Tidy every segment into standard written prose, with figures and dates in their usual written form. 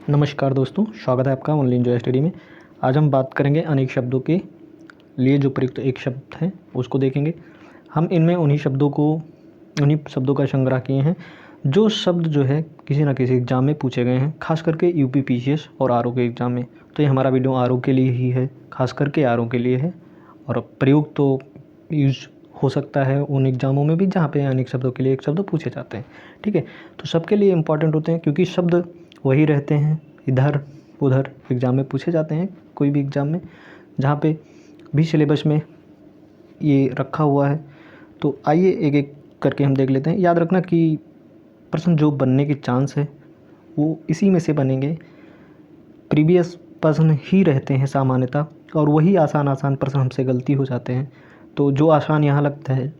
नमस्कार दोस्तों, स्वागत है आपका ऑनलाइन जो स्टडी में। आज हम बात करेंगे अनेक शब्दों के लिए जो प्रयुक्त एक शब्द है उसको देखेंगे। हम इनमें उन्हीं शब्दों का संग्रह किए हैं जो शब्द जो है किसी न किसी एग्ज़ाम में पूछे गए हैं, खास करके यूपी पीसीएस और आरओ के एग्ज़ाम में। तो ये हमारा वीडियो आरओ के लिए ही है, खास करके आरओ के लिए है, और प्रयोग तो यूज़ हो सकता है उन एग्ज़ामों में भी जहाँ पे अनेक शब्दों के लिए एक शब्द पूछे जाते हैं। ठीक है, तो सबके लिए इम्पॉर्टेंट होते हैं क्योंकि शब्द वही रहते हैं, इधर उधर एग्ज़ाम में पूछे जाते हैं, कोई भी एग्ज़ाम में जहाँ पे भी सिलेबस में ये रखा हुआ है। तो आइए एक एक करके हम देख लेते हैं। याद रखना कि प्रश्न जो बनने के चांस है वो इसी में से बनेंगे, प्रीवियस प्रश्न ही रहते हैं सामान्यतः, और वही आसान प्रश्न हमसे गलती हो जाते हैं। तो जो आसान यहाँ लगता है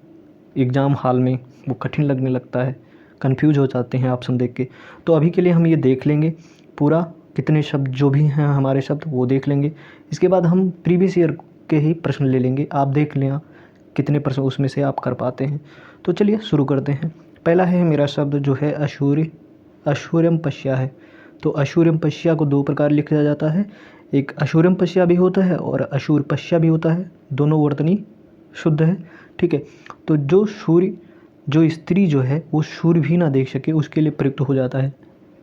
एग्ज़ाम हॉल में वो कठिन लगने लगता है, कंफ्यूज हो जाते हैं ऑप्शन देख के। तो अभी के लिए हम ये देख लेंगे पूरा, कितने शब्द जो भी हैं हमारे शब्द वो देख लेंगे। इसके बाद हम प्रीवियस ईयर के ही प्रश्न ले लेंगे, आप देख लें कितने प्रश्न उसमें से आप कर पाते हैं। तो चलिए शुरू करते हैं। पहला है मेरा शब्द जो है अशूर्यम पश्या है। तो अशूर्यम पश्या को दो प्रकार लिखा जाता है, एक अशूर्यम पश्या भी होता है और अशूर पश्या भी होता है, दोनों वर्तनी शुद्ध है। ठीक है, तो जो स्त्री जो है वो सूर्य भी ना देख सके उसके लिए प्रयुक्त हो जाता है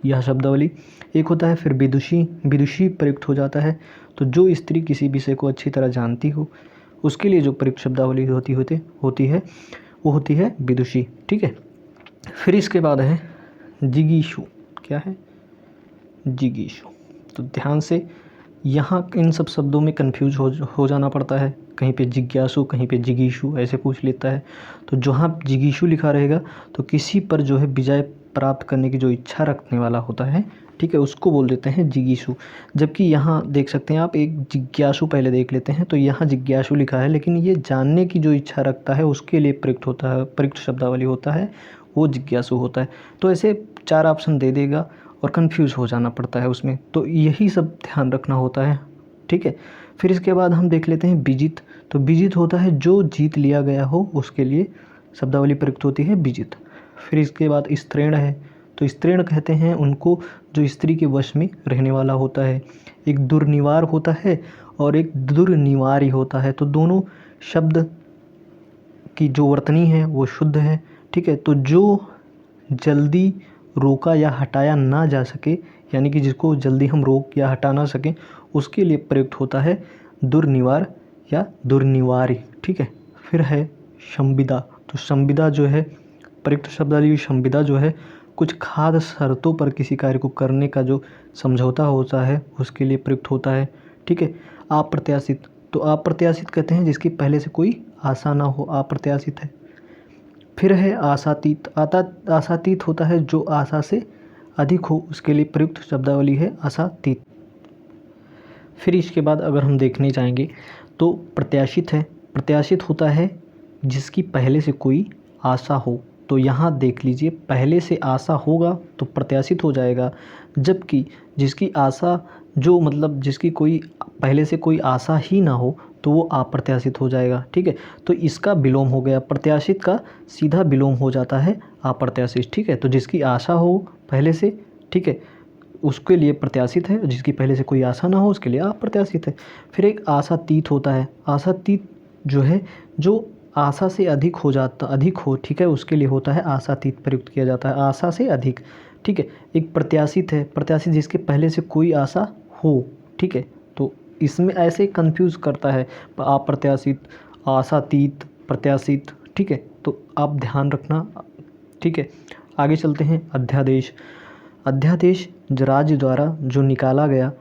यह शब्दावली। एक होता है फिर विदुषी प्रयुक्त हो जाता है। तो जो स्त्री किसी विषय को अच्छी तरह जानती हो उसके लिए जो प्रयुक्त शब्दावली होती है वो होती है विदुषी। ठीक है, फिर इसके बाद है जिगीषु। क्या है? जिगीषु। तो ध्यान से यहाँ इन सब शब्दों में कंफ्यूज हो जाना पड़ता है, कहीं पे जिज्ञासु कहीं पे जिगीषु ऐसे पूछ लेता है। तो जहाँ जिगीषु लिखा रहेगा तो किसी पर जो है विजय प्राप्त करने की जो इच्छा रखने वाला होता है, ठीक है, उसको बोल देते हैं जिगीषु। जबकि यहाँ देख सकते हैं आप, एक जिज्ञासु पहले देख लेते हैं। तो यहाँ जिज्ञासु लिखा है, लेकिन ये जानने की जो इच्छा रखता है उसके लिए प्रयुक्त शब्दावली होता है वो जिज्ञासु होता है। तो ऐसे 4 ऑप्शन दे देगा और कंफ्यूज हो जाना पड़ता है उसमें, तो यही सब ध्यान रखना होता है। ठीक है, फिर इसके बाद हम देख लेते हैं विजित। तो विजित होता है जो जीत लिया गया हो उसके लिए शब्दावली प्रयुक्त होती है विजित। फिर इसके बाद स्त्रीण है। तो स्त्रीण कहते हैं उनको जो स्त्री के वश में रहने वाला होता है। एक दुर्निवार होता है और एक दुर्निवारी होता है। तो दोनों शब्द की जो वर्तनी है वो शुद्ध है। ठीक है, तो जो जल्दी रोका या हटाया ना जा सके, यानी कि जिसको जल्दी हम रोक या हटा ना सकें, उसके लिए प्रयुक्त होता है दुर्निवार या दुर्निवारी। ठीक है, फिर है संविदा। तो संविदा जो है प्रयुक्त शब्दावली, संविदा जो है कुछ खास शर्तों पर किसी कार्य को करने का जो समझौता होता है उसके लिए प्रयुक्त होता है। ठीक है, अप्रत्याशित। तो अप्रत्याशित कहते हैं जिसकी पहले से कोई आशा ना हो, अप्रत्याशित है। फिर है आशातीत। आशातीत होता है जो आशा से अधिक हो उसके लिए प्रयुक्त शब्दावली है आशातीत। फिर इसके बाद अगर हम देखने जाएंगे तो प्रत्याशित है। प्रत्याशित होता है जिसकी पहले से कोई आशा हो। तो यहाँ देख लीजिए, पहले से आशा होगा तो प्रत्याशित हो जाएगा, जबकि जिसकी आशा जिसकी कोई पहले से कोई आशा ही ना हो तो वो अप्रत्याशित हो जाएगा। ठीक है, तो इसका विलोम हो गया, प्रत्याशित का सीधा विलोम हो जाता है अप्रत्याशित। ठीक है, तो जिसकी आशा हो पहले से, ठीक है, उसके लिए प्रत्याशित है, जिसकी पहले से कोई आशा ना हो उसके लिए अप्रत्याशित है। फिर एक आशातीत होता है। आशातीत जो है जो आशा से अधिक हो, ठीक है, उसके लिए होता है आशातीत प्रयुक्त किया जाता है, आशा से अधिक। ठीक है, एक प्रत्याशित है, प्रत्याशित जिसके पहले से कोई आशा हो। ठीक है, तो इसमें ऐसे कंफ्यूज करता है अप्रत्याशित, आशातीत, प्रत्याशित। ठीक है, तो आप ध्यान रखना। ठीक है, आगे चलते हैं। अध्यादेश। अध्यादेश राज्य द्वारा जो निकाला गया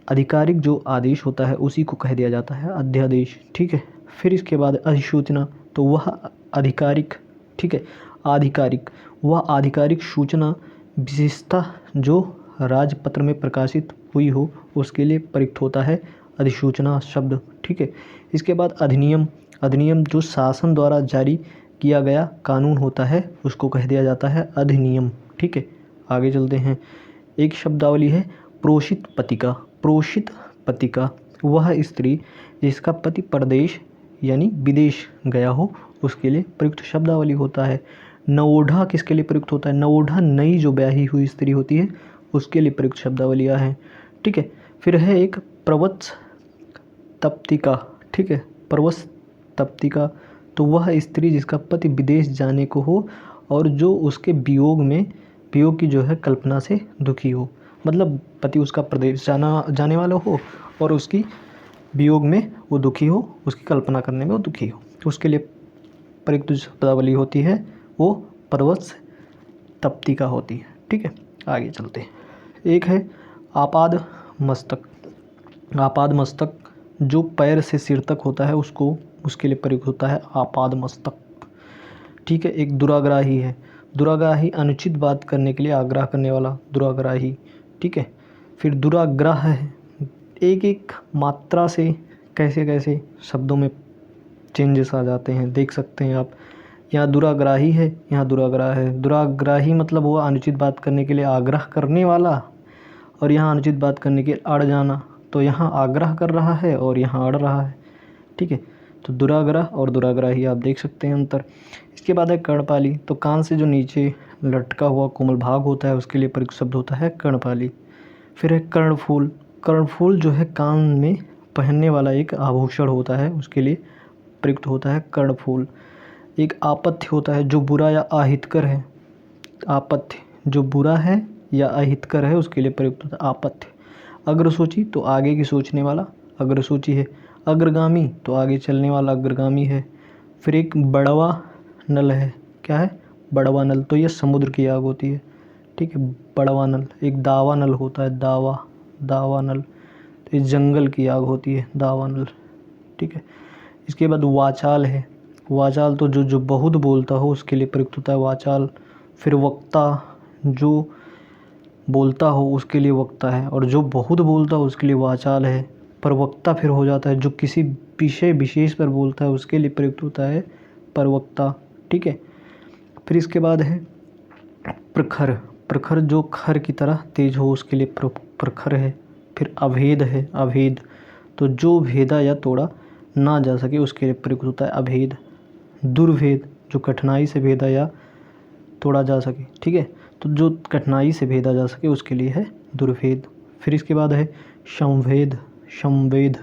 आधिकारिक जो आदेश होता है उसी को कह दिया जाता है अध्यादेश। ठीक है, फिर इसके बाद अधिसूचना। तो वह आधिकारिक, ठीक है, आधिकारिक, वह आधिकारिक सूचना विशेषता जो राजपत्र में प्रकाशित हुई हो उसके लिए प्रयुक्त होता है अधिसूचना शब्द। ठीक है, इसके बाद अधिनियम। अधिनियम जो शासन द्वारा जारी किया गया कानून होता है उसको कह दिया जाता है अधिनियम। ठीक है, आगे चलते हैं। एक शब्दावली है प्रोषित पतिका। प्रोषित पतिका वह स्त्री जिसका पति परदेश यानी विदेश गया हो उसके लिए प्रयुक्त शब्दावली होता है। नवोढ़ा किसके लिए प्रयुक्त होता है? नवोढ़ा नई जो ब्याही हुई स्त्री होती है उसके लिए प्रयुक्त शब्दावलियाँ हैं। ठीक है, फिर है एक प्रवत्स तप्तिका। ठीक है, प्रवत्स तप्तिका, तो वह स्त्री जिसका पति विदेश जाने को हो और जो उसके वियोग की जो है कल्पना से दुखी हो। मतलब पति उसका प्रदेश जाने वाला हो और उसकी वियोग में वो दुखी हो, उसकी कल्पना करने में वो दुखी हो, तो उसके लिए प्रयुक्त शब्दावली होती है वो प्रवत्स तप्तिका होती है। ठीक है, आगे चलते हैं। एक है आपाद मस्तक। आपाद मस्तक जो पैर से सिर तक होता है उसके लिए प्रयुक्त होता है आपाद मस्तक। ठीक है, एक दुराग्राही है। दुराग्राही अनुचित बात करने के लिए आग्रह करने वाला दुराग्राही। ठीक है, फिर दुराग्रह है, एक एक मात्रा से कैसे कैसे शब्दों में चेंजेस आ जाते हैं, देख सकते हैं आप। यहाँ दुराग्राही है, यहाँ दुराग्रह है। दुराग्राही मतलब वो अनुचित बात करने के लिए आग्रह करने वाला, और यहाँ अनुचित बात करने के लिए अड़ जाना। तो यहाँ आग्रह कर रहा है और यहाँ अड़ रहा है। ठीक है, तो दुराग्रह और दुराग्राही आप देख सकते हैं अंतर। इसके बाद है कर्णपाली। तो कान से जो नीचे लटका हुआ कोमल भाग होता है उसके लिए प्रयुक्त शब्द होता है कर्णपाली। फिर है कर्णफूल। कर्णफूल जो है कान में पहनने वाला एक आभूषण होता है, उसके लिए प्रयुक्त होता है कर्णफूल। एक आपत्य होता है जो बुरा या अहितकर है। आपत्य जो बुरा है या अहितकर है उसके लिए प्रयुक्त होता है आपत्य। अग्रसूची तो आगे की सोचने वाला अग्रसूची है। अग्रगामी तो आगे चलने वाला अग्रगामी है। फिर एक बड़वा नल है। क्या है? बड़वा नल, तो ये समुद्र की आग होती है। ठीक है, बड़वा नल। एक दावा नल होता है, दावा नल, तो ये जंगल की आग होती है, दावा नल। ठीक है, इसके बाद वाचाल है। वाचाल तो जो बहुत बोलता हो उसके लिए प्रयुक्त होता है वाचाल। फिर वक्ता, जो बोलता हो उसके लिए वक्ता है, और जो बहुत बोलता हो उसके लिए वाचाल है। प्रवक्ता फिर हो जाता है जो किसी विषय विशेष पर बोलता है उसके लिए प्रयुक्त होता है प्रवक्ता। ठीक है, फिर इसके बाद है प्रखर। प्रखर जो खर की तरह तेज हो उसके लिए प्रखर है। फिर अभेद है। अभेद तो जो भेदा या तोड़ा ना जा सके उसके लिए प्रयुक्त होता है अभेद। दुर्भेद जो कठिनाई से भेदा या तोड़ा जा सके। ठीक है, तो जो कठिनाई से भेदा जा सके उसके लिए है दुर्भेद। फिर इसके बाद है संवेद। संवेद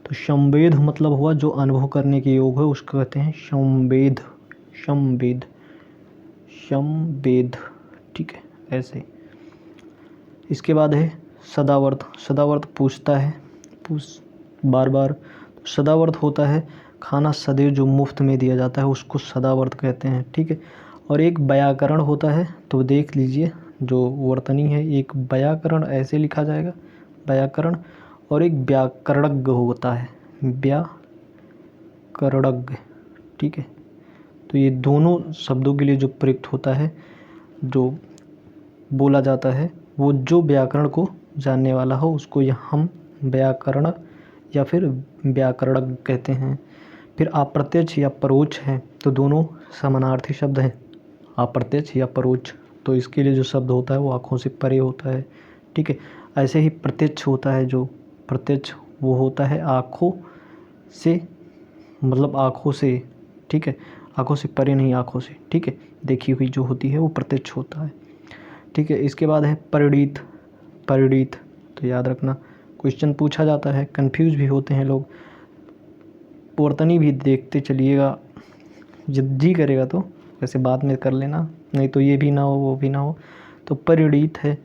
तो संवेद मतलब हुआ जो अनुभव करने के योग है उसको कहते हैं संवेद। संवेद संवेद। ठीक है, ऐसे। इसके बाद है सदावर्त। सदावर्त पूछता है, बार बार। सदावर्त होता है खाना सदैव जो मुफ्त में दिया जाता है उसको सदावर्त कहते हैं। ठीक है, और एक व्याकरण होता है, तो देख लीजिए जो वर्तनी है, एक व्याकरण ऐसे लिखा जाएगा व्याकरण, और एक व्याकरणज्ञ होता है व्याकरणज्ञ। ठीक है, तो ये दोनों शब्दों के लिए जो प्रयुक्त होता है, जो बोला जाता है, वो जो व्याकरण को जानने वाला हो उसको हम व्याकरण या फिर व्याकरणज्ञ कहते हैं। फिर अप्रत्यक्ष या परोक्ष है, तो दोनों समानार्थी शब्द हैं, अप्रत्यक्ष या परोक्ष। तो इसके लिए जो शब्द होता है वो आँखों से परे होता है। ठीक है, ऐसे ही प्रत्यक्ष होता है, जो प्रत्यक्ष वो होता है आँखों से, मतलब आँखों से। ठीक है, आँखों से परे नहीं, आँखों से। ठीक है, देखी हुई जो होती है वो प्रत्यक्ष होता है। ठीक है, इसके बाद है परिणीत। परिणीत तो याद रखना क्वेश्चन पूछा जाता है, कंफ्यूज भी होते हैं लोग। वर्तनी भी देखते चलिएगा, जब जी करेगा तो, वैसे बाद में कर लेना, नहीं तो ये भी ना हो वो भी ना हो। तो परिणीत है।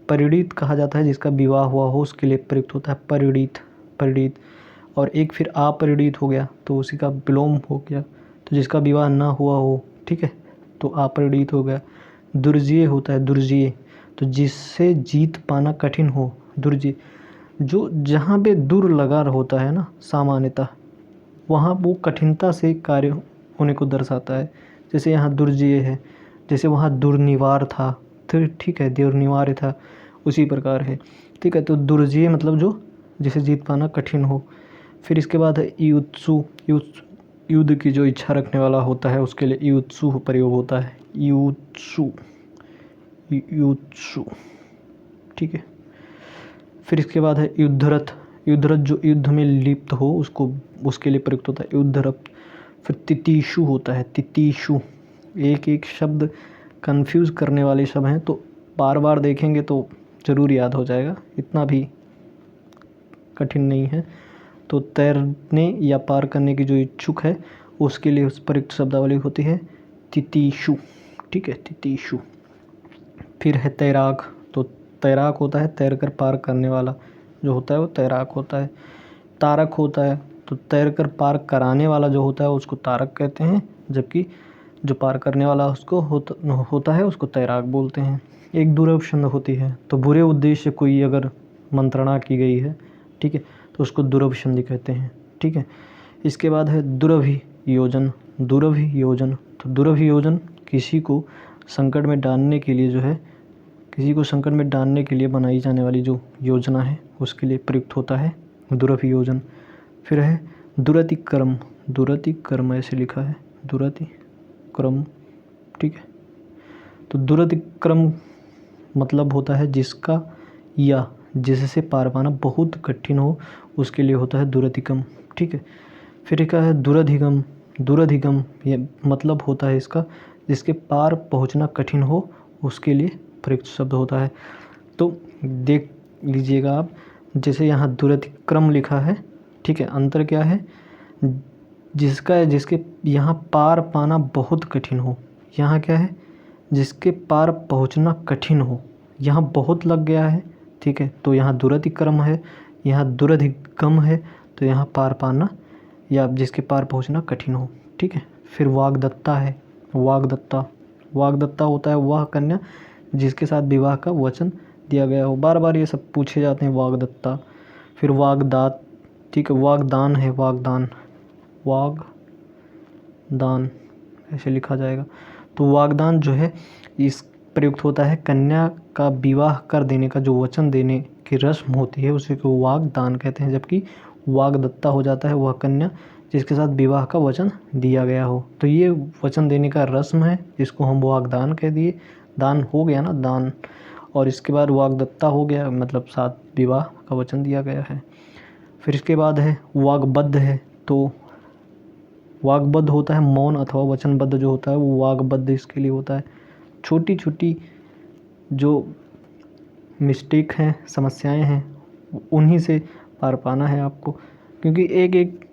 परिणीत कहा जाता है जिसका विवाह हुआ हो उसके लिए प्रयुक्त होता है परिणीत। परिणीत। और एक फिर अपरिणीत हो गया तो उसी का विलोम हो गया, तो जिसका विवाह ना हुआ हो। ठीक है, तो अपरिणीत हो गया। दुर्जेय होता है, दुर्जेय तो जिससे जीत पाना कठिन हो, दुर्जेय। जो जहाँ पे दुर लगा होता है ना सामान्यतः, वहाँ वो कठिनता से कार्य होने को दर्शाता है। जैसे यहाँ दुर्जेय है, जैसे वहाँ दुर्निवार था, तो ठीक है दुर्निवार्य था, उसी प्रकार है। ठीक है, तो दुर्जेय मतलब जो जिसे जीत पाना कठिन हो। फिर इसके बाद है युत्सु। युद्ध की जो इच्छा रखने वाला होता है उसके लिए युत्सु प्रयोग होता है, युत्सु। युत्सु। ठीक है, फिर इसके बाद है युद्धरथ। युद्धरथ जो युद्ध में लिप्त हो उसको, उसके लिए प्रयुक्त होता है युद्धरथ। फिर तितीशु होता है, तितीशु। एक एक शब्द कंफ्यूज करने वाले शब्द हैं, तो बार बार देखेंगे तो ज़रूर याद हो जाएगा, इतना भी कठिन नहीं है। तो तैरने या पार करने की जो इच्छुक है उसके लिए उस प्रयुक्त शब्दावली होती है तितीशु, ठीक है, तितीशु। फिर है तैराक, तो तैराक होता है तैर कर पार करने वाला जो होता है वो तैराक होता है। तारक होता है, तो तैर कर पार कराने वाला जो होता है उसको तारक कहते हैं, जबकि जो पार करने वाला उसको होता है उसको तैराक बोलते हैं। एक दुर्लभ छंद होती है, तो बुरे उद्देश्य कोई अगर मंत्रणा की गई है, ठीक है, तो उसको दुर्लभ छंद कहते हैं, ठीक है। इसके बाद है दुरभि योजन, दुरभि योजन, तो दुरभि योजन किसी को संकट में डालने के लिए जो है, किसी को संकट में डालने के लिए बनाई जाने वाली जो योजना है उसके लिए प्रयुक्त होता है दुरभि योजन। फिर है दुरतिक्रम, दुरतिक्रम ऐसे लिखा है, दुरतिक्रम, ठीक है। तो दुरतिक्रम मतलब होता है जिसका या जिससे पार पाना बहुत कठिन हो उसके लिए होता है दुरतिक्रम, ठीक है। फिर क्या है दुरधिगम, दुरधिगम ये मतलब होता है इसका जिसके पार पहुंचना कठिन हो उसके लिए प्रयुक्त शब्द होता है। तो देख लीजिएगा आप, जैसे यहाँ दुरतिक्रम लिखा है, ठीक है, अंतर क्या है, जिसके यहाँ पार पाना बहुत कठिन हो, यहाँ क्या है जिसके पार पहुँचना कठिन हो, यहाँ बहुत लग गया है, ठीक है, तो यहाँ दुरतिक्रम है, यहाँ दुरधिगम है, तो यहाँ पार पाना या जिसके पार पहुँचना कठिन हो, ठीक है। फिर वाग्दत्ता है, वाग्दत्ता, वाग्दत्ता होता है वह कन्या जिसके साथ विवाह का वचन दिया गया हो, बार बार ये सब पूछे जाते हैं वाग्दत्ता। फिर वाग्दात, ठीक है, वाग्दान है, वाग्दान, वाग्दान ऐसे लिखा जाएगा। तो वाग्दान जो है इस प्रयुक्त होता है कन्या का विवाह कर देने का जो वचन देने की रस्म होती है उसी को वाग्दान कहते हैं, जबकि वाग्दत्ता हो जाता है वह कन्या जिसके साथ विवाह का वचन दिया गया हो। तो ये वचन देने का रस्म है जिसको हम वाग्दान कह दिए, दान हो गया ना, दान, और इसके बाद वाग्दत्ता हो गया मतलब साथ विवाह का वचन दिया गया है। फिर इसके बाद है वाग्बद्ध है, तो वाग्बद्ध होता है मौन अथवा वचनबद्ध जो होता है वो वाग्बद्ध इसके लिए होता है। छोटी छोटी जो मिस्टेक हैं, समस्याएं हैं, उन्हीं से पार पाना है आपको, क्योंकि एक एक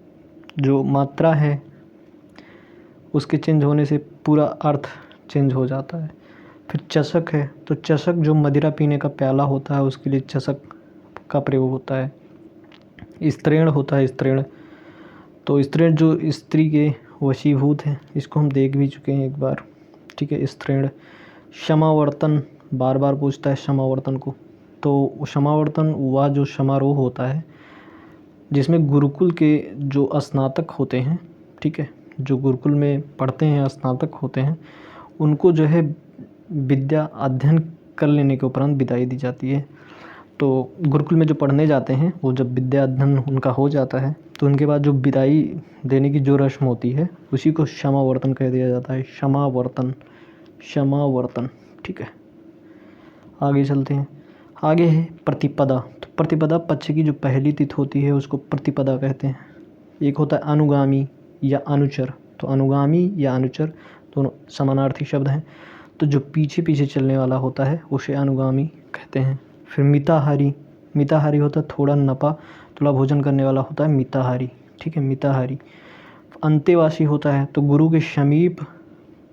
जो मात्रा है उसके चेंज होने से पूरा अर्थ चेंज हो जाता है। फिर चषक है, तो चषक जो मदिरा पीने का प्याला होता है उसके लिए चषक का प्रयोग होता है। स्त्रीण होता है, स्त्रीण, तो स्त्रीण जो स्त्री के वशीभूत हैं, इसको हम देख भी चुके हैं एक बार, ठीक है, स्त्रीण। क्षमावर्तन, बार बार पूछता है क्षमावर्तन को, तो क्षमावर्तन वह जो समारोह होता है जिसमें गुरुकुल के जो स्नातक होते हैं, ठीक है, जो गुरुकुल में पढ़ते हैं स्नातक होते हैं, उनको जो है विद्या अध्ययन कर लेने के उपरांत विदाई दी जाती है। तो गुरुकुल में जो पढ़ने जाते हैं वो जब विद्या अध्ययन उनका हो जाता है तो उनके बाद जो विदाई देने की जो रस्म होती है उसी को क्षमावर्तन कह दिया जाता है, क्षमावर्तन, क्षमावर्तन, ठीक है। आगे चलते हैं, आगे है प्रतिपदा। तो प्रतिपदा पक्ष की जो पहली तिथि होती है उसको प्रतिपदा कहते हैं। एक होता है अनुगामी या अनुचर, तो अनुगामी या अनुचर दोनों समानार्थी शब्द हैं, तो जो पीछे पीछे चलने वाला होता है उसे अनुगामी कहते हैं। फिर मिताहारी, मिताहारी होता है थोड़ा नपा थोड़ा भोजन करने वाला होता है मिताहारी, ठीक है, मिताहारी। अंतेवासी होता है, तो गुरु के समीप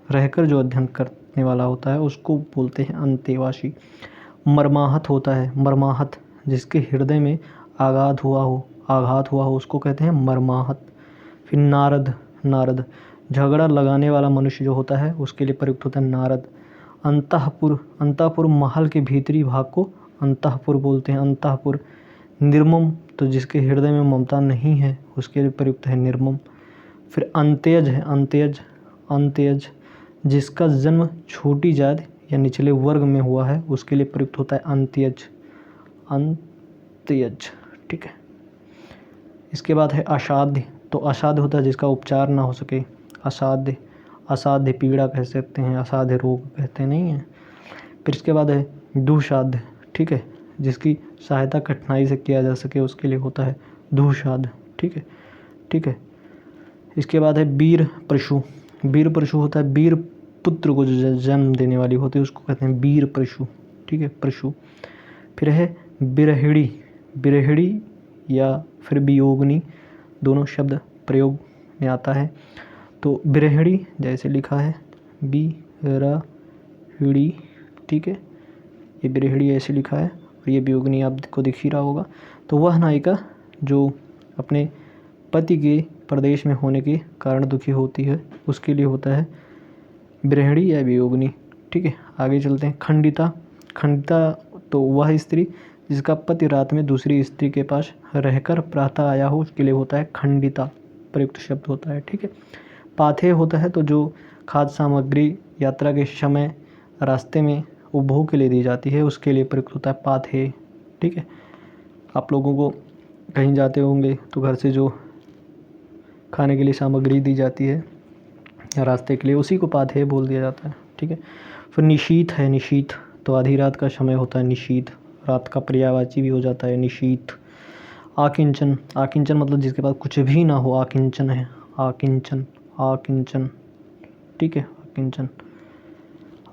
रहकर जो अध्ययन करने वाला होता है उसको बोलते हैं अंतेवासी। मर्माहत होता है, मर्माहत जिसके हृदय में आघात हुआ हो उसको कहते हैं मर्माहत। फिर नारद, नारद झगड़ा लगाने वाला मनुष्य जो होता है उसके लिए प्रयुक्त होता है नारद। अंतःपुर, अंतःपुर महल के भीतरी भाग को अंतःपुर बोलते हैं, अंतःपुर। निर्मम, तो जिसके हृदय में ममता नहीं है उसके लिए प्रयुक्त है निर्मम। फिर अंत्यज है, अंत्यज, अंत्यज जिसका जन्म छोटी जाति या निचले वर्ग में हुआ है उसके लिए प्रयुक्त होता है अंत्यज, अंत्यज, ठीक है। इसके बाद है असाध्य, तो असाध्य होता है जिसका उपचार ना हो सके, असाध्य, असाध्य पीड़ा कह सकते हैं, असाध्य रोग कहते नहीं हैं। फिर इसके बाद है दुःसाध्य, ठीक है, जिसकी सहायता कठिनाई से किया जा सके उसके लिए होता है दुःसाध्य, ठीक है, ठीक है। इसके बाद है वीर पशु, वीर पशु होता है वीर पुत्र को जो जन्म देने वाली होती है उसको कहते हैं वीर पशु, ठीक है, पशु। फिर है बिरहिणी, बिरहिणी या फिर वियोगिनी, दोनों शब्द प्रयोग में आता है। तो बिरहिणी जैसे लिखा है बिरहिणी, ठीक है, ये बिरहिणी ऐसे लिखा है और ये वियोगिनी आपको दिख ही रहा होगा। तो वह नायिका जो अपने पति के प्रदेश में होने के कारण दुखी होती है, उसके लिए होता है बिरहिणी या वियोगिनी, ठीक है। आगे चलते हैं। खंडिता, खंडिता तो वह स्त्री जिसका पति रात में दूसरी स्त्री के पास रहकर प्रातः आया हो, उसके लिए होता है खंडिता, प्रयुक्त शब्द होता है, ठीक है। पाथेय होता है तो जो खाद्य सामग्री यात्रा के समय रास्ते में उपभोग के लिए दी जाती है, उसके लिए प्रयुक्त होता है पाथेय, ठीक है। आप लोगों को कहीं जाते होंगे तो घर से जो खाने के लिए सामग्री दी जाती है या रास्ते के लिए, उसी को पाथेय बोल दिया जाता है, ठीक है। फिर निशीथ है, निशीथ तो आधी रात का समय होता है, निशीथ रात का पर्यायवाची भी हो जाता है निशीथ। आकिंचन, आकिंचन मतलब जिसके पास कुछ भी ना हो, आकिंचन है, आकिंचन, आकिंचन, ठीक है, आकिंचन।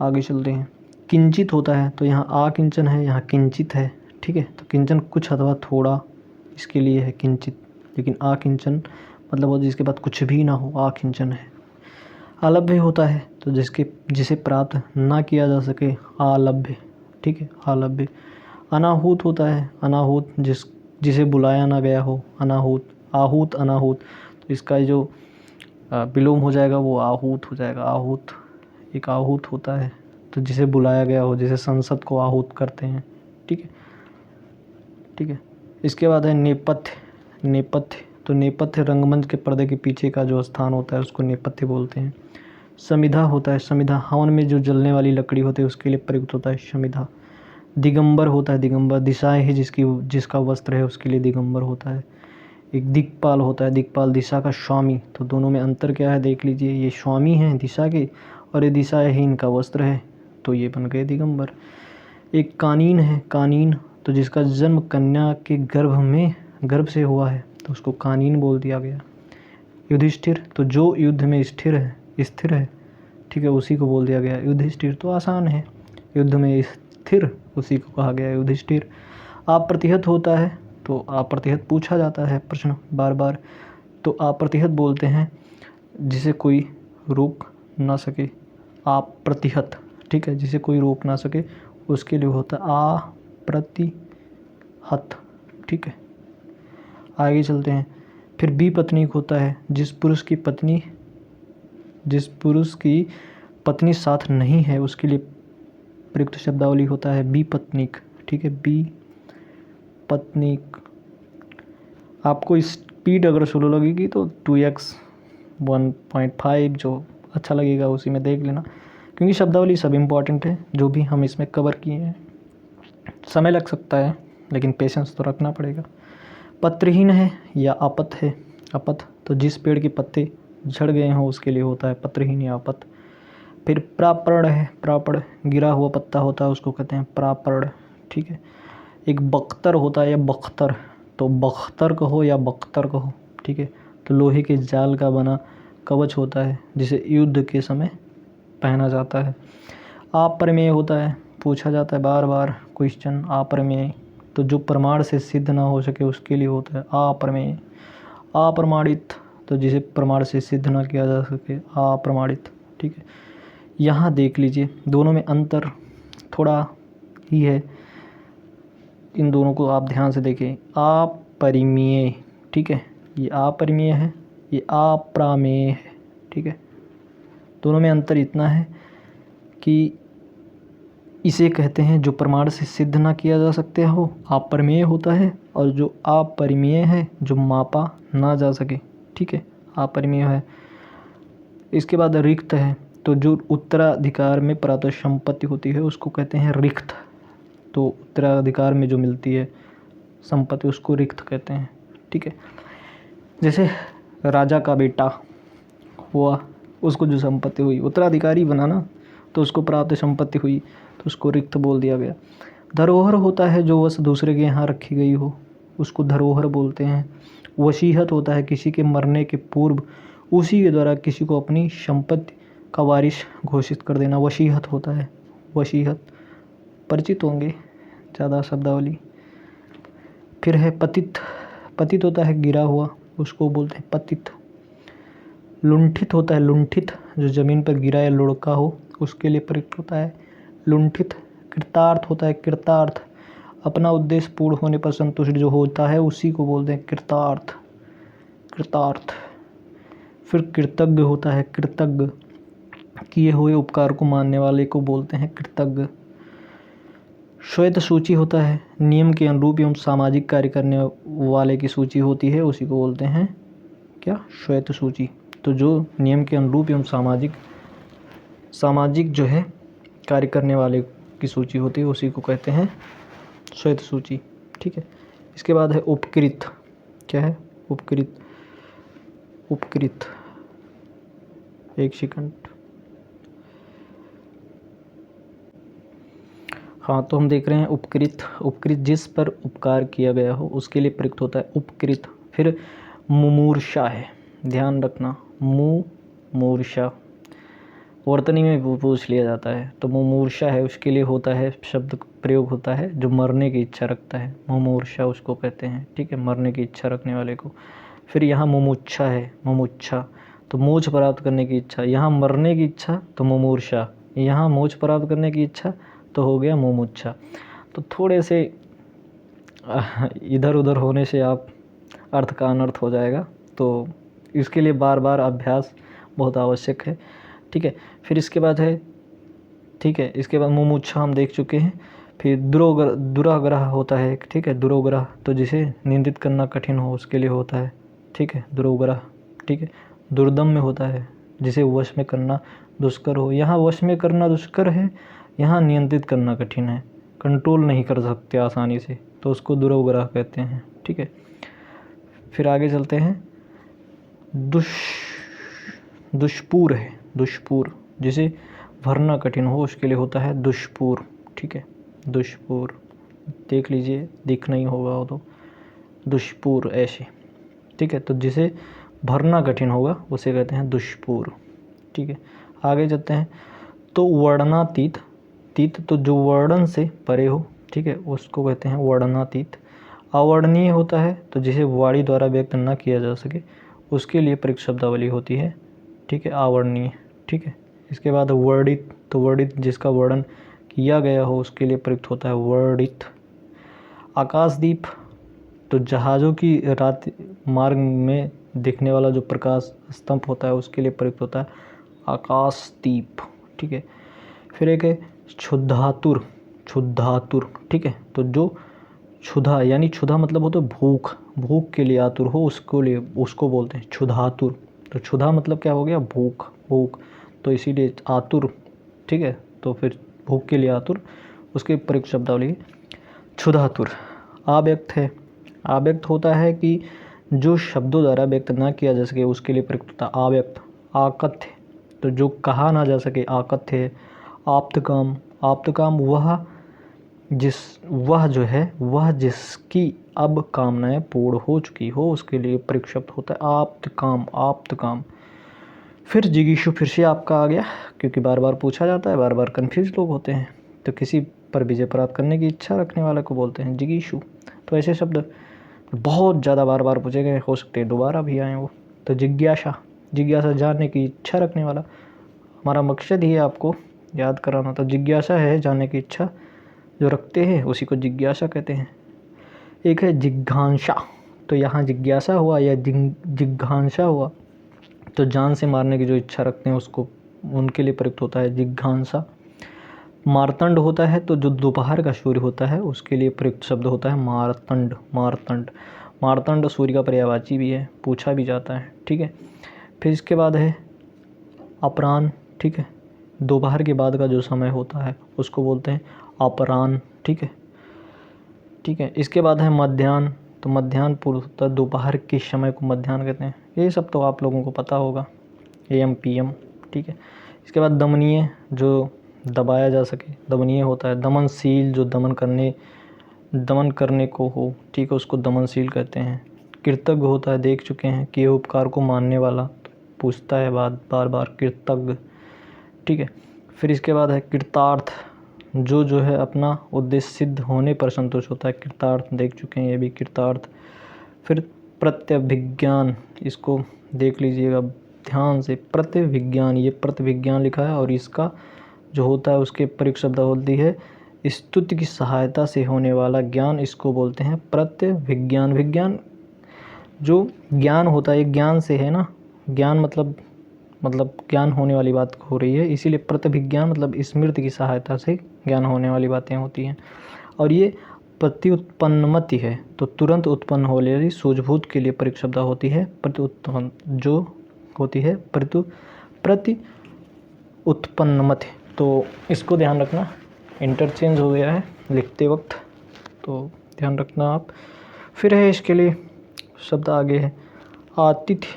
आगे चलते हैं। किंचित होता है तो यहाँ आकिंचन है, यहाँ किंचित है, ठीक है। तो किंचन कुछ अथवा थोड़ा, इसके लिए है किंचित, लेकिन आकिंचन मतलब वो जिसके पास कुछ भी ना हो, आकिंचन है। अलभ्य होता है तो जिसे प्राप्त ना किया जा सके, अलभ्य, ठीक है, अलभ्य। अनाहूत होता है, अनाहूत जिसे बुलाया ना गया हो, अनाहूत, आहूत, अनाहूत, तो इसका जो विलोम हो जाएगा वो आहूत हो जाएगा, आहूत, एक आहूत होता है तो जिसे बुलाया गया हो, जैसे संसद को आहूत करते हैं, ठीक है, ठीक है। इसके बाद है नेपथ्य, नेपथ्य तो नेपथ्य रंगमंच के पर्दे के पीछे का जो स्थान होता है उसको नेपथ्य बोलते हैं। समिधा होता है, समिधा हवन में जो जलने वाली लकड़ी होती है उसके लिए प्रयुक्त होता है समिधा। दिगंबर होता है, दिगंबर दिशाएं है जिसका वस्त्र है उसके लिए दिगंबर होता है। एक दिक्पाल होता है, दिक्पाल दिशा का स्वामी, तो दोनों में अंतर क्या है देख लीजिए, ये स्वामी हैं दिशा के और ये दिशाएं ही इनका वस्त्र है, तो ये बन गए दिगंबर। एक कानीन है, कानीन तो जिसका जन्म कन्या के गर्भ से हुआ है तो उसको कानीन बोल दिया गया। युधिष्ठिर तो जो युद्ध में स्थिर है, ठीक है, उसी को बोल दिया गया युधिष्ठिर, तो आसान है, युद्ध में स्थिर उसी को कहा गया युधिष्ठिर। अप्रतिहत होता है तो अप्रतिहत पूछा जाता है प्रश्न बार बार, तो अप्रतिहत बोलते हैं जिसे कोई रोक ना सके, अप्रतिहत, ठीक है, जिसे कोई रोक ना सके उसके लिए होता है अप्रतिहत, ठीक है। आगे चलते हैं। फिर विपत्नीक होता है जिस पुरुष की पत्नी साथ नहीं है उसके लिए प्रयुक्त शब्दावली होता है विपत्नीक, ठीक है, विपत्नीक। आपको स्पीड अगर स्लो लगेगी तो 2x 1.5 जो अच्छा लगेगा उसी में देख लेना, क्योंकि शब्दावली सब इम्पॉर्टेंट है जो भी हम इसमें कवर किए हैं। समय लग सकता है लेकिन पेशेंस तो रखना पड़ेगा। पत्रहीन है या आपत है, आपत तो जिस पेड़ के पत्ते झड़ गए हों उसके लिए होता है पत्रहीन या आपत। फिर प्रापर्ण है, प्रापर्ण गिरा हुआ पत्ता होता है उसको कहते हैं प्रापर्ण, ठीक है। एक बख्तर होता है या बख्तर, तो बख्तर कहो या बख्तर कहो, ठीक है, तो लोहे के जाल का बना कवच होता है जिसे युद्ध के समय पहना जाता है। अप्रमेय होता है, पूछा जाता है बार बार क्वेश्चन, अप्रमेय तो जो प्रमाण से सिद्ध ना हो सके उसके लिए होता है अप्रमेय। अप्रमाणित तो जिसे प्रमाण से सिद्ध ना किया जा सके, अप्रमाणित, ठीक है। यहाँ देख लीजिए दोनों में अंतर थोड़ा ही है, इन दोनों को आप ध्यान से देखें। अपरिमेय, ठीक है, ये अपरिमेय है, ये अप्रमेय है, ठीक है। दोनों में अंतर इतना है कि इसे कहते हैं जो प्रमाण से सिद्ध ना किया जा सकते हो अप्रमेय होता है, और जो अपरिमेय है जो मापा ना जा सके, ठीक है, अपरिमेय है। इसके बाद रिक्त है तो जो उत्तराधिकार में प्राप्त संपत्ति होती है उसको कहते हैं रिक्त, तो उत्तराधिकार में जो मिलती है संपत्ति उसको रिक्त कहते हैं, ठीक है। जैसे राजा का बेटा हुआ, उसको जो संपत्ति हुई उत्तराधिकारी बना ना, तो उसको प्राप्त संपत्ति हुई तो उसको रिक्त बोल दिया गया। धरोहर होता है जो वस्तु दूसरे के यहाँ रखी गई हो उसको धरोहर बोलते हैं। वसीहत होता है किसी के मरने के पूर्व उसी के द्वारा किसी को अपनी संपत्ति का वारिस घोषित कर देना, वसीहत होता है। वसीहत परिचित होंगे, ज़्यादा शब्दावली। फिर है पतित। पतित होता है गिरा हुआ, उसको बोलते हैं पतित। लुंठित होता है लुंठित, जो ज़मीन पर गिरा या लुढ़का हो उसके लिए प्रयुक्त होता है लुंठित। कृतार्थ होता है कृतार्थ, अपना उद्देश्य पूर्ण होने पर संतुष्ट जो होता है उसी को बोलते हैं कृतार्थ। कृतार्थ। फिर कृतज्ञ होता है कृतज्ञ, किए हुए उपकार को मानने वाले को बोलते हैं कृतज्ञ। श्वेत सूची होता है नियम के अनुरूप एवं सामाजिक कार्य करने वाले की सूची होती है, उसी को बोलते हैं क्या, श्वेत सूची। तो जो नियम के अनुरूप एवं सामाजिक जो है कार्य करने वाले की सूची होती है उसी को कहते हैं श्वेत सूची। ठीक है। इसके बाद है उपकृत। क्या है उपकृत? उपकृत, एक सेकंड। हाँ, तो हम देख रहे हैं उपकृत। उपकृत जिस पर उपकार किया गया हो उसके लिए प्रयुक्त होता है उपकृत। फिर मुमूर्षा है, ध्यान रखना, मुमूर्षा वर्तनी में पूछ लिया जाता है। तो मुमूर्षा है उसके लिए होता है शब्द प्रयोग होता है जो मरने की इच्छा रखता है, मुमूर्षा उसको कहते हैं। ठीक है, मरने की इच्छा रखने वाले को। फिर यहाँ मुमुच्छा है, मुमुच्छा तो मोक्ष प्राप्त करने की इच्छा, यहाँ मरने की इच्छा तो मुमूर्षा, यहाँ मोक्ष प्राप्त करने की इच्छा तो हो गया मुमुच्छा। तो थोड़े से इधर उधर होने से आप अर्थ का अनर्थ हो जाएगा, तो इसके लिए बार बार अभ्यास बहुत आवश्यक है। ठीक है। फिर इसके बाद है, ठीक है, इसके बाद मुमुच्छा हम देख चुके हैं। फिर दुराग्रह होता है। ठीक है, दुराग्रह तो जिसे निंदित करना कठिन हो उसके लिए होता है। ठीक है, दुराग्रह। ठीक है, दुर्दम्य होता है जिसे वश में करना दुष्कर हो। यहाँ वश में करना दुष्कर है, यहाँ नियंत्रित करना कठिन है, कंट्रोल नहीं कर सकते आसानी से, तो उसको दुराग्रह कहते हैं। ठीक है। फिर आगे चलते हैं। दुष्पूर है, दुष्पूर जिसे भरना कठिन हो उसके लिए होता है दुष्पूर। ठीक है, दुष्पूर देख लीजिए, दिख नहीं होगा वो तो दुष्पूर ऐसे। ठीक है, तो जिसे भरना कठिन होगा उसे कहते हैं दुष्पूर। ठीक है, आगे चलते हैं। तो वर्णनातीत, तीत तो जो वर्णन से परे हो, ठीक है, उसको कहते हैं वर्णनातीत। अवर्णनीय होता है तो जिसे वाणी द्वारा व्यक्त न किया जा सके उसके लिए प्रयुक्त शब्दावली होती है। ठीक है, अवर्णनीय। ठीक है। इसके बाद वर्णित, तो वर्णित जिसका वर्णन किया गया हो उसके लिए प्रयुक्त होता है वर्णित। आकाशदीप तो जहाज़ों की रात मार्ग में दिखने वाला जो प्रकाश स्तंभ होता है उसके लिए प्रयुक्त होता है आकाशदीप। ठीक है। फिर एक है क्षुधातुर, क्षुधातुर। ठीक है, तो जो क्षुधा यानी क्षुधा मतलब हो तो भूख, भूख के लिए आतुर हो उसको बोलते हैं क्षुधातुर। तो क्षुधा मतलब क्या हो गया, भूख, भूख, तो इसीलिए आतुर। ठीक है, तो फिर भूख के लिए आतुर, उसके प्रयुक्त शब्दावली क्षुधातुर। आव्यक्त है, आव्यक्त होता है कि जो शब्दों द्वारा व्यक्त ना किया जा सके उसके लिए प्रयुक्त होता है आव्यक्त। आकथ्य तो जो कहा ना जा सके आकथ्य है। आप्तकाम, आप्तकाम वह जो है वह जिसकी अब कामनाएं पूर्ण हो चुकी हो उसके लिए प्रयुक्त शब्द होता है आप्तकाम, आप्तकाम। फिर जिगीषु फिर से आपका आ गया, क्योंकि बार बार पूछा जाता है, बार बार कन्फ्यूज लोग होते हैं, तो किसी पर विजय प्राप्त करने की इच्छा रखने वाले को बोलते हैं जिगीषु। तो ऐसे शब्द बहुत ज़्यादा बार बार पूछे गए, हो सकते हैं दोबारा भी आए वो। तो जिज्ञासा, जिज्ञासा जानने की इच्छा रखने वाला, हमारा मकसद ही है आपको याद कराना। तो जिज्ञासा है जानने की इच्छा जो रखते हैं उसी को जिज्ञासा कहते हैं। एक है जिघांसा, तो यहाँ जिज्ञासा हुआ या जिघांसा हुआ तो जान से मारने की जो इच्छा रखते हैं उसको, उनके लिए प्रयुक्त होता है जिघांसा। मारतंड होता है तो जो दोपहर का सूर्य होता है उसके लिए प्रयुक्त शब्द होता है मारतंड, मारतंड। मारतंड सूर्य का पर्यायवाची भी है, पूछा भी जाता है। ठीक है। फिर इसके बाद है अपराह्न। ठीक है, दोपहर के बाद का जो समय होता है उसको बोलते हैं अपराह्न। ठीक है। ठीक है, इसके बाद है मध्याह्न, तो मध्याह्न पूर्व होता है, दोपहर के समय को मध्याह्न कहते हैं। ये सब तो आप लोगों को पता होगा, AM PM। ठीक है। इसके बाद दमनीय, जो दबाया जा सके, दमनीय होता है। दमनशील, जो दमन करने को हो, ठीक है, उसको दमनशील कहते हैं। कृतज्ञ होता है, देख चुके हैं, किए उपकार को मानने वाला, पूछता है बार बार कृतज्ञ। ठीक है। फिर इसके बाद है कृतार्थ, जो है अपना उद्देश्य सिद्ध होने पर संतुष्ट होता है। कृतार्थ देख चुके हैं, ये भी कृतार्थ। फिर प्रत्यभिज्ञान, इसको देख लीजिएगा ध्यान से। प्रत्यभिज्ञान, ये प्रत्यभिज्ञान लिखा है और इसका जो होता है उसके प्रयुक्त शब्द होती है स्तुति की सहायता से होने वाला ज्ञान, इसको बोलते हैं प्रत्यभिज्ञान। विज्ञान जो ज्ञान होता है, ज्ञान से है ना, ज्ञान मतलब ज्ञान होने वाली बात हो रही है, इसीलिए प्रत्यभिज्ञान मतलब स्मृति की सहायता से ज्ञान होने वाली बातें होती हैं। और ये प्रत्युत्पन्नमति है, तो तुरंत उत्पन्न होने वाली सूझबूझ के लिए प्रयुक्त शब्द होती है प्रत्युत्पन्न, जो होती है प्रति उत्पन्नमति। तो इसको ध्यान रखना, इंटरचेंज हो गया है लिखते वक्त, तो ध्यान रखना आप। फिर है इसके लिए शब्द आगे है आतिथ्य।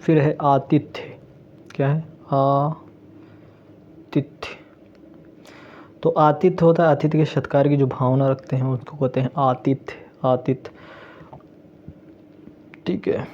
फिर है आतिथ्य, क्या है आतिथ्य। तो आतिथ्य होता है आतिथ्य के सत्कार की जो भावना रखते हैं उसको कहते हैं आतिथ्य। आतिथ्य, ठीक है।